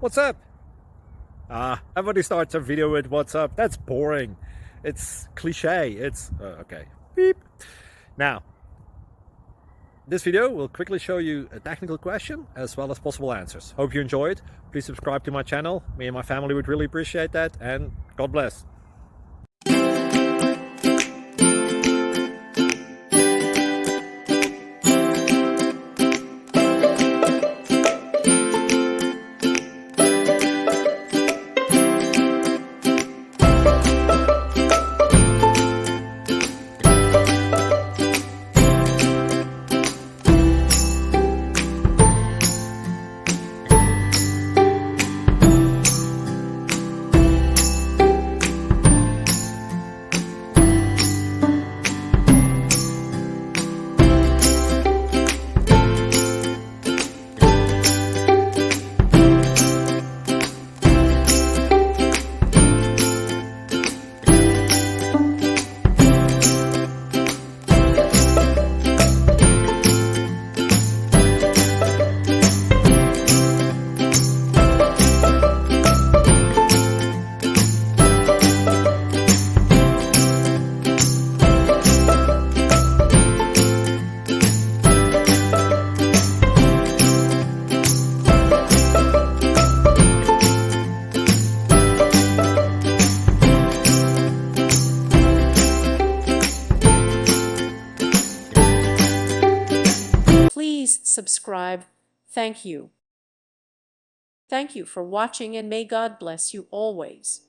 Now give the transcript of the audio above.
What's up? Everybody starts a video with what's up. That's boring. It's cliche. It's okay. Beep. Now, this video will quickly show you a technical question as well as possible answers. Hope you enjoy it. Please subscribe to my channel. Me and my family would really appreciate that, and God bless. Please subscribe. Thank you. Thank you for watching, and may God bless you always.